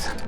this.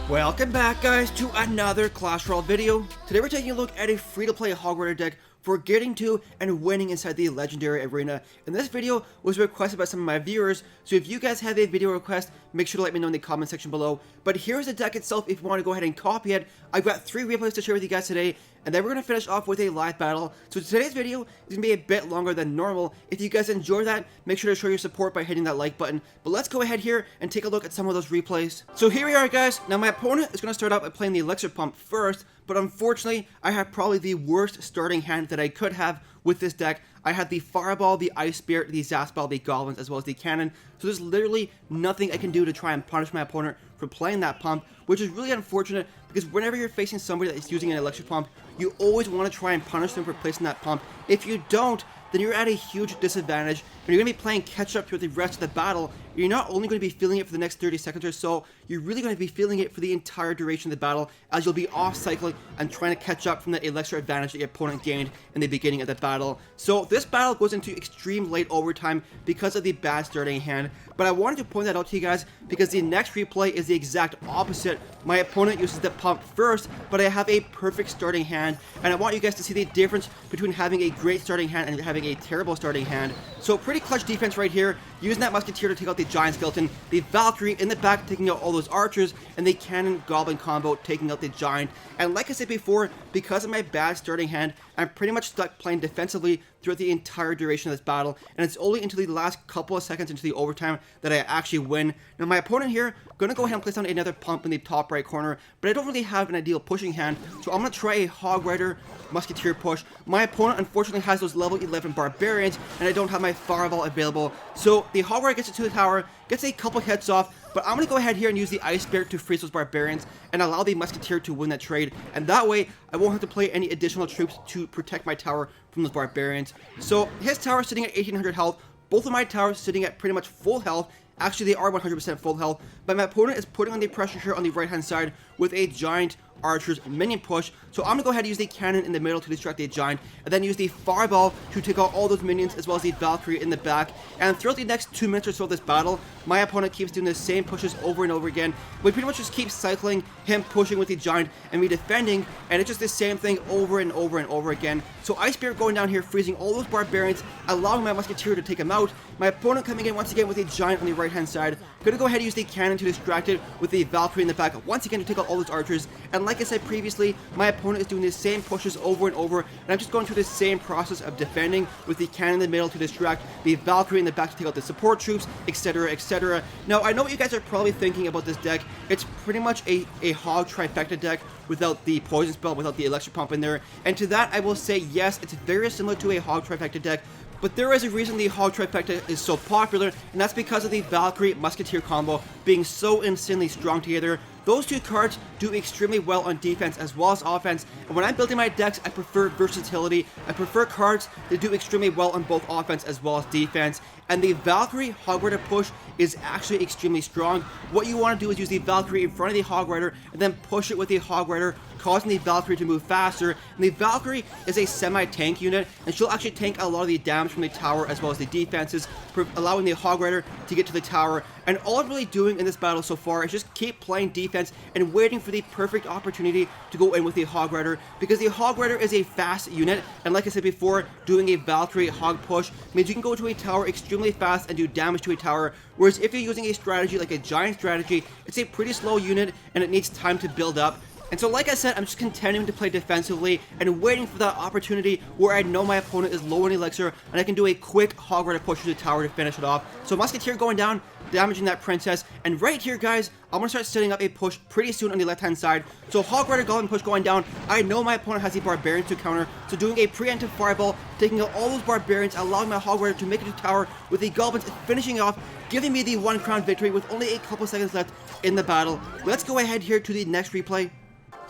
Welcome back, guys, to another Clash Royale video. Today we're taking a look at a free-to-play Hog Deck for getting to and winning inside the Legendary Arena. And this video was requested by some of my viewers, so if you guys have a video request, make sure to let me know in the comment section below. But here's the deck itself if you want to go ahead and copy it. I've got 3 replays to share with you guys today, and then we're going to finish off with a live battle. So today's video is going to be a bit longer than normal. If you guys enjoy that, make sure to show your support by hitting that like button. But let's go ahead here and take a look at some of those replays. So here we are, guys. Now my opponent is going to start out by playing the Elixir Pump first, but unfortunately, I have probably the worst starting hand that I could have with this deck. I had the Fireball, the Ice Spirit, the Zaspal, the Goblins, as well as the Cannon. So there's literally nothing I can do to try and punish my opponent for playing that pump, which is really unfortunate because whenever you're facing somebody that is using an Elixir Pump, you always want to try and punish them for placing that pump. If you don't, then you're at a huge disadvantage, and you're going to be playing catch-up through the rest of the battle. You're not only going to be feeling it for the next 30 seconds or so, you're really going to be feeling it for the entire duration of the battle, as you'll be off-cycling and trying to catch up from that Elixir advantage that your opponent gained in the beginning of the battle. So this battle goes into extreme late overtime because of the bad starting hand, but I wanted to point that out to you guys because the next replay is the exact opposite. My opponent uses the pump first, but I have a perfect starting hand, and I want you guys to see the difference between having a great starting hand and having a terrible starting hand. So pretty clutch defense right here, using that Musketeer to take out the Giant Skeleton, the Valkyrie in the back taking out all those archers, and the Cannon Goblin combo taking out the Giant. And like I said before, because of my bad starting hand, I'm pretty much stuck playing defensively throughout the entire duration of this battle, and it's only until the last couple of seconds into the overtime that I actually win. Now my opponent here, gonna go ahead and place down another pump in the top right corner, but I don't really have an ideal pushing hand, so I'm gonna try a Hog Rider Musketeer push. My opponent unfortunately has those level 11 Barbarians, and I don't have my Fireball available, so the Hog Rider gets it to the tower, gets a couple hits off, but I'm going to go ahead here and use the Ice Spirit to freeze those Barbarians and allow the Musketeer to win that trade, and that way I won't have to play any additional troops to protect my tower from those Barbarians. So his tower is sitting at 1800 health, both of my towers sitting at pretty much full health. Actually, they are 100% full health, but my opponent is putting on the pressure here on the right-hand side with a Giant Archer's minion push. So I'm going to go ahead and use the Cannon in the middle to distract the Giant, and then use the Fireball to take out all those minions, as well as the Valkyrie in the back. And throughout the next 2 minutes or so of this battle, my opponent keeps doing the same pushes over and over again. We pretty much just keep cycling, him pushing with the Giant, and me defending, and it's just the same thing over and over and over again. So Ice Spirit going down here, freezing all those Barbarians, allowing my Musketeer to take him out. My opponent coming in once again with a Giant on the right-hand side. Gonna go ahead and use the Cannon to distract it with the Valkyrie in the back, once again to take out all those archers. And like I said previously, my opponent is doing the same pushes over and over, and I'm just going through the same process of defending with the Cannon in the middle to distract, the Valkyrie in the back to take out the support troops, etc, etc. Now, I know what you guys are probably thinking about this deck. It's pretty much a Hog Trifecta deck without the Poison Spell, without the Elixir Pump in there, and to that I will say yes, it's very similar to a Hog Trifecta deck. But there is a reason the Hog Trifecta is so popular, and that's because of the Valkyrie Musketeer combo being so insanely strong together. Those two cards do extremely well on defense as well as offense, and when I'm building my decks, I prefer versatility. I prefer cards that do extremely well on both offense as well as defense, and the Valkyrie Hog Rider push is actually extremely strong. What you want to do is use the Valkyrie in front of the Hog Rider, and then push it with the Hog Rider, causing the Valkyrie to move faster. And the Valkyrie is a semi-tank unit, and she'll actually tank a lot of the damage from the tower as well as the defenses, allowing the Hog Rider to get to the tower. And all I'm really doing in this battle so far is just keep playing defense and waiting for the perfect opportunity to go in with the Hog Rider, because the Hog Rider is a fast unit, and like I said before, doing a Valkyrie Hog push means you can go to a tower extremely fast and do damage to a tower, whereas if you're using a strategy like a Giant strategy, it's a pretty slow unit and it needs time to build up. And so like I said, I'm just continuing to play defensively and waiting for that opportunity where I know my opponent is low in Elixir and I can do a quick Hog Rider push to the tower to finish it off. So Musketeer going down, damaging that Princess, and right here guys, I'm going to start setting up a push pretty soon on the left hand side. So Hog Rider Goblin push going down, I know my opponent has the Barbarians to counter, so doing a preemptive Fireball, taking out all those Barbarians, allowing my Hog Rider to make it to the tower with the Goblins finishing off, giving me the 1 crown victory with only a couple seconds left in the battle. Let's go ahead here to the next replay.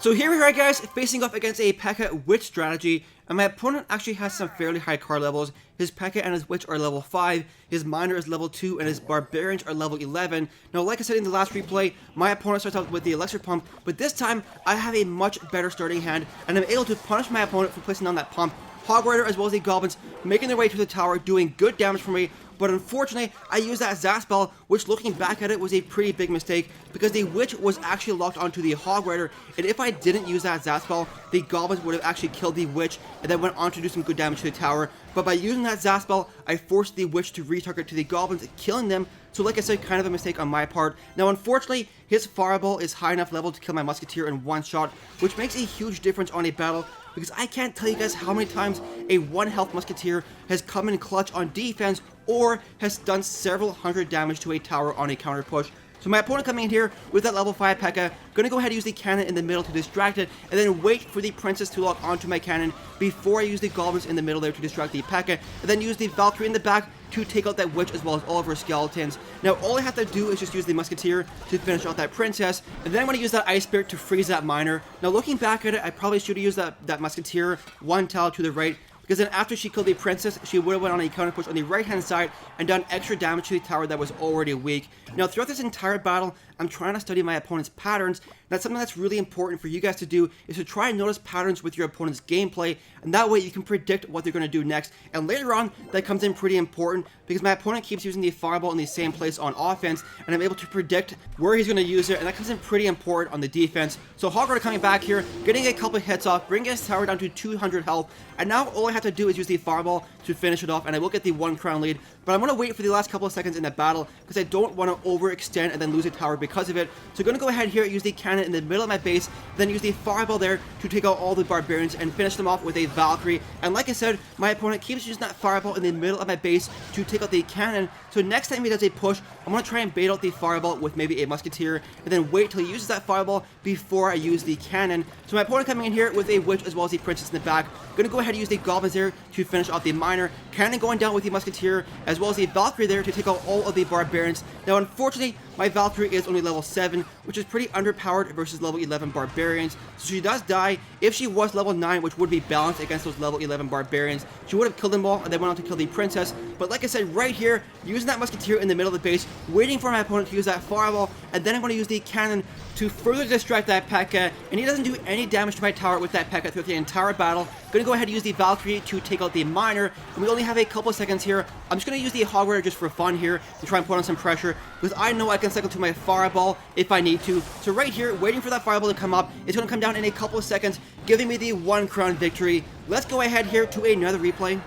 So here we are, guys, facing off against a P.E.K.K.A. Witch strategy, and my opponent actually has some fairly high card levels. His P.E.K.K.A. and his Witch are level 5, his Miner is level 2, and his Barbarians are level 11. Now, like I said in the last replay, my opponent starts out with the Elixir Pump, but this time, I have a much better starting hand, and I'm able to punish my opponent for placing down that pump. Hog Rider as well as the Goblins making their way to the tower, doing good damage for me, but unfortunately, I used that Zap spell, which looking back at it was a pretty big mistake, because the Witch was actually locked onto the Hog Rider, and if I didn't use that Zap spell, the Goblins would have actually killed the Witch, and then went on to do some good damage to the tower. But by using that Zap spell, I forced the Witch to retarget to the Goblins, killing them. So like I said, kind of a mistake on my part. Now unfortunately, his Fireball is high enough level to kill my Musketeer in one shot, which makes a huge difference on a battle, because I can't tell you guys how many times a 1 health Musketeer has come in clutch on defense, or has done several hundred damage to a tower on a counter push. So my opponent coming in here with that level 5 P.E.K.K.A. Gonna go ahead and use the cannon in the middle to distract it, and then wait for the princess to lock onto my cannon before I use the goblins in the middle there to distract the P.E.K.K.A. and then use the Valkyrie in the back to take out that witch as well as all of her skeletons. Now all I have to do is just use the musketeer to finish off that princess, and then I'm going to use that ice spirit to freeze that miner. Now looking back at it, I probably should have used that musketeer one tile to the right, because then after she killed the princess, she would have went on a counter push on the right hand side and done extra damage to the tower that was already weak. Now throughout this entire battle, I'm trying to study my opponent's patterns. That's something that's really important for you guys to do, is to try and notice patterns with your opponent's gameplay, and that way you can predict what they're going to do next. And later on, that comes in pretty important, because my opponent keeps using the fireball in the same place on offense, and I'm able to predict where he's going to use it, and that comes in pretty important on the defense. So Hog Rider coming back here, getting a couple hits off, bringing his tower down to 200 health, and now all I have to do is use the fireball to finish it off, and I will get the 1 crown lead. But I'm going to wait for the last couple of seconds in that battle, because I don't want to overextend and then lose a tower because of it. So I'm going to go ahead here, use the cannon in the middle of my base, then use the fireball there to take out all the barbarians and finish them off with a Valkyrie. And like I said, my opponent keeps using that fireball in the middle of my base to take out the cannon. So next time he does a push, I'm going to try and bait out the fireball with maybe a musketeer, and then wait till he uses that fireball before I use the cannon. So my opponent coming in here with a witch as well as the princess in the back. Going to go ahead and use the goblins there to finish off the miner. Cannon going down with the musketeer as well as the Valkyrie there to take out all of the barbarians. Now unfortunately, my Valkyrie is only level 7, which is pretty underpowered versus level 11 barbarians. So she does die. If she was level 9, which would be balanced against those level 11 barbarians, she would have killed them all and then went on to kill the princess. But like I said, right here, using that musketeer in the middle of the base, waiting for my opponent to use that fireball, and then I'm going to use the cannon to further distract that P.E.K.K.A. And he doesn't do any damage to my tower with that P.E.K.K.A. throughout the entire battle. Going to go ahead and use the Valkyrie to take out the miner, and we only have a couple seconds here. I'm just going to use the Hog Rider just for fun here to try and put on some pressure, because I know I can cycle to my fireball if I need to. So right here, waiting for that fireball to come up, it's going to come down in a couple of seconds, giving me the 1 crown victory. Let's go ahead here to another replay.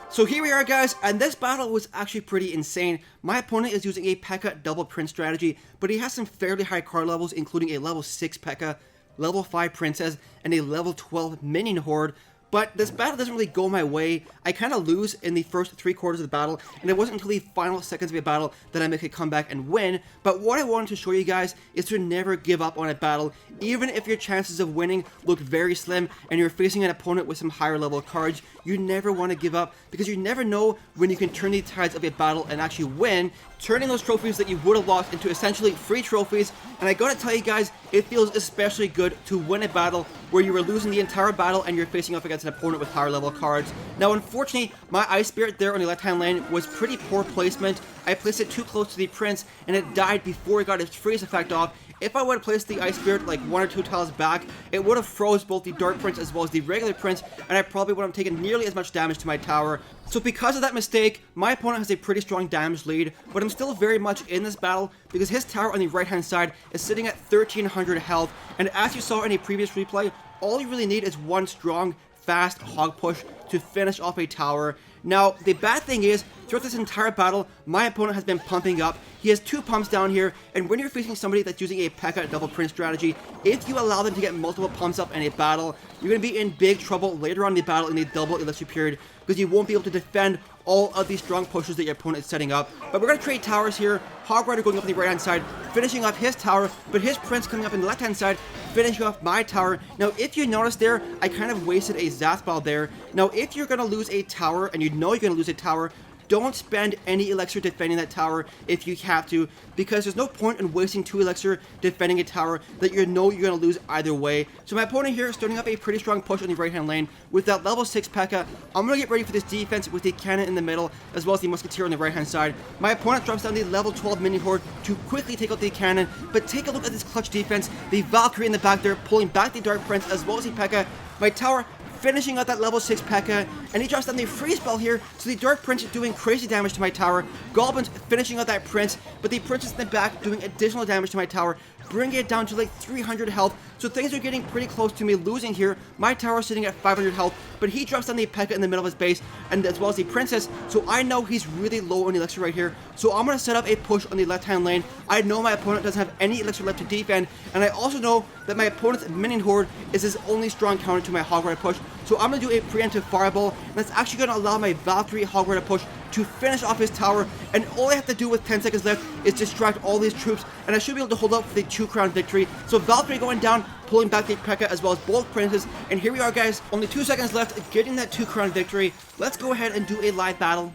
So here we are, guys, and this battle was actually pretty insane. My opponent is using a P.E.K.K.A. double prince strategy, but he has some fairly high card levels, including a level 6 P.E.K.K.A., level 5 princess, and a level 12 minion horde. But this battle doesn't really go my way. I kind of lose in the first 3 quarters of the battle, and it wasn't until the final seconds of the battle that I make a comeback and win. But what I wanted to show you guys is to never give up on a battle, even if your chances of winning look very slim and you're facing an opponent with some higher level cards. You never want to give up, because you never know when you can turn the tides of a battle and actually win, turning those trophies that you would have lost into essentially free trophies. And I gotta tell you guys, it feels especially good to win a battle where you were losing the entire battle and you're facing off against an opponent with higher level cards. Now unfortunately, my Ice Spirit there on the left hand lane was pretty poor placement. I placed it too close to the prince and it died before it got its freeze effect off. If I would have placed the Ice Spirit like 1 or 2 tiles back, it would have froze both the Dark Prince as well as the regular Prince, and I probably would have taken nearly as much damage to my tower. So because of that mistake, my opponent has a pretty strong damage lead, but I'm still very much in this battle because his tower on the right hand side is sitting at 1300 health, and as you saw in a previous replay, all you really need is 1 strong, fast hog push to finish off a tower. Now, the bad thing is, throughout this entire battle, my opponent has been pumping up. He has 2 pumps down here, and when you're facing somebody that's using a P.E.K.K.A. double print strategy, if you allow them to get multiple pumps up in a battle, you're going to be in big trouble later on in the battle in the double elixir period, because you won't be able to defend all of these strong pushes that your opponent is setting up. But we're going to trade towers here. Hog Rider going up on the right hand side, finishing off his tower, but his prince coming up on the left hand side, finishing off my tower. Now, if you notice there, I kind of wasted a Zap spell there. Now, if you're going to lose a tower, and you know you're going to lose a tower, don't spend any elixir defending that tower if you have to, because there's no point in wasting 2 elixir defending a tower that you know you're going to lose either way. So my opponent here is starting up a pretty strong push on the right hand lane with that level 6 P.E.K.K.A. I'm going to get ready for this defense with the cannon in the middle as well as the musketeer on the right hand side. My opponent drops down the level 12 minion horde to quickly take out the cannon, but take a look at this clutch defense. The Valkyrie in the back there pulling back the Dark Prince as well as the P.E.K.K.A. My tower finishing out that level 6 P.E.K.K.A. and he drops down the freeze spell here, so the Dark Prince is doing crazy damage to my tower. Goblins finishing out that Prince, but the Princess in the back doing additional damage to my tower, bringing it down to like 300 health, so things are getting pretty close to me losing here. My tower is sitting at 500 health, but he drops down the P.E.K.K.A. in the middle of his base, and as well as the Princess, so I know he's really low on elixir right here, so I'm going to set up a push on the left-hand lane. I know my opponent doesn't have any elixir left to defend, and I also know that my opponent's minion horde is his only strong counter to my Hog Rider push, so I'm going to do a preemptive fireball, and that's actually going to allow my Valkyrie Hog Rider push to finish off his tower, and all I have to do with 10 seconds left is distract all these troops, and I should be able to hold up for the 2-crown victory. So Valkyrie going down, pulling back the P.E.K.K.A. as well as both princes, and here we are guys, only 2 seconds left, getting that 2-crown victory. Let's go ahead and do a live battle.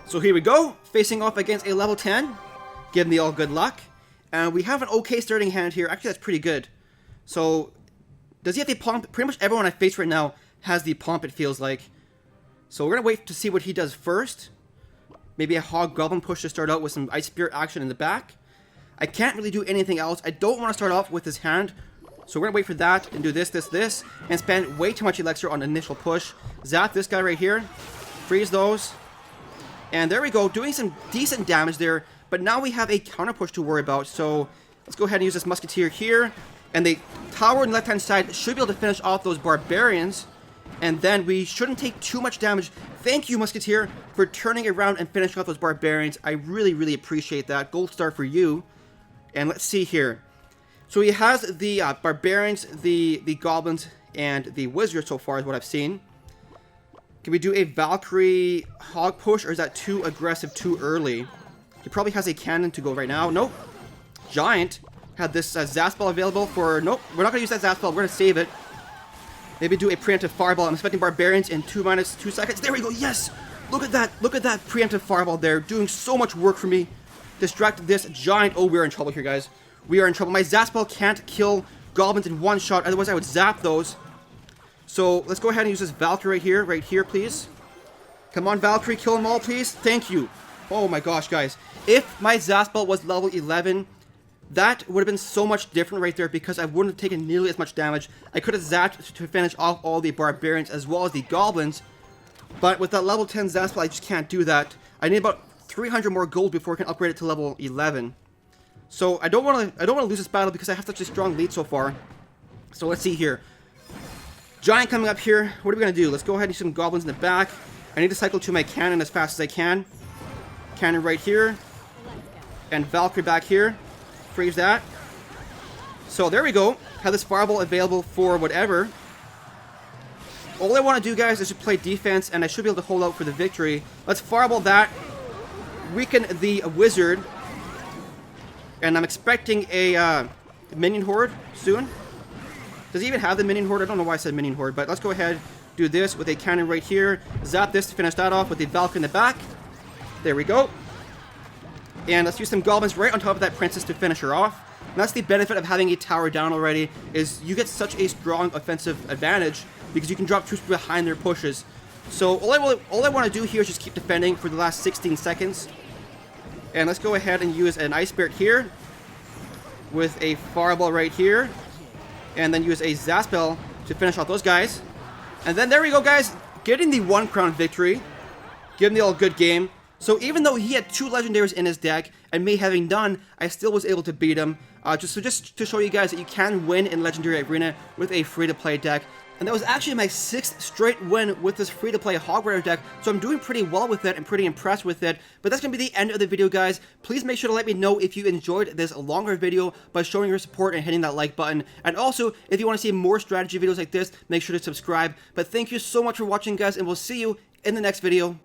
So here we go, facing off against a level 10, giving me all good luck, and we have an okay starting hand here. Actually, that's pretty good. So, does he have the pump? Pretty much everyone I face right now has the pump, it feels like. So we're going to wait to see what he does first. Maybe a Hog Goblin push to start out with some Ice Spirit action in the back. I can't really do anything else. I don't want to start off with his hand. So we're going to wait for that and do this, and spend way too much elixir on initial push. Zap this guy right here. Freeze those. And there we go, doing some decent damage there. But now we have a counter push to worry about. So let's go ahead and use this Musketeer here. And the tower on the left-hand side should be able to finish off those Barbarians. And then we shouldn't take too much damage. Thank you, Musketeer, for turning around and finishing off those Barbarians. I really, really appreciate that. Gold star for you. And let's see here. So he has the Barbarians, the Goblins, and the Wizards so far is what I've seen. Can we do a Valkyrie Hog push, or is that too aggressive, too early? He probably has a cannon to go right now. Nope. Giant had this Zaspel available for... Nope, we're not going to use that Zaspel. We're going to save it. Maybe do a preemptive fireball. I'm expecting Barbarians in 2 seconds. There we go. Yes! Look at that. Look at that preemptive fireball there. Doing so much work for me. Distract this Giant. Oh, we're in trouble here, guys. We are in trouble. My Zaspel can't kill Goblins in one shot. Otherwise, I would zap those. So, let's go ahead and use this Valkyrie right here, please. Come on, Valkyrie. Kill them all, please. Thank you. Oh my gosh, guys. If my Zaspel was level 11... that would have been so much different right there because I wouldn't have taken nearly as much damage. I could have zapped to finish off all the Barbarians as well as the Goblins. But with that level 10 Zaspel, I just can't do that. I need about 300 more gold before I can upgrade it to level 11. So I don't want to lose this battle because I have such a strong lead so far. So let's see here. Giant coming up here. What are we going to do? Let's go ahead and use some Goblins in the back. I need to cycle to my cannon as fast as I can. Cannon right here. And Valkyrie back here. Freeze that. So there we go. Have this fireball available for whatever. All I want to do, guys, is to play defense, and I should be able to hold out for the victory. Let's fireball that. Weaken the wizard. And I'm expecting a minion horde soon. Does he even have the minion horde? I don't know why I said minion horde, but let's go ahead, do this with a cannon right here. Zap this to finish that off with the Valkyrie in the back. There we go. And let's use some Goblins right on top of that Princess to finish her off. And that's the benefit of having a tower down already, is you get such a strong offensive advantage because you can drop troops behind their pushes. So all I want to do here is just keep defending for the last 16 seconds. And let's go ahead and use an Ice Spirit here with a Fireball right here. And then use a Zaspel to finish off those guys. And then there we go, guys. Getting the 1-crown victory. Giving the all good game. So even though he had 2 legendaries in his deck, and me having none, I still was able to beat him. Just to show you guys that you can win in Legendary Arena with a free-to-play deck. And that was actually my 6th straight win with this free-to-play Hog Rider deck, so I'm doing pretty well with it and pretty impressed with it. But that's going to be the end of the video, guys. Please make sure to let me know if you enjoyed this longer video by showing your support and hitting that like button. And also, if you want to see more strategy videos like this, make sure to subscribe. But thank you so much for watching, guys, and we'll see you in the next video.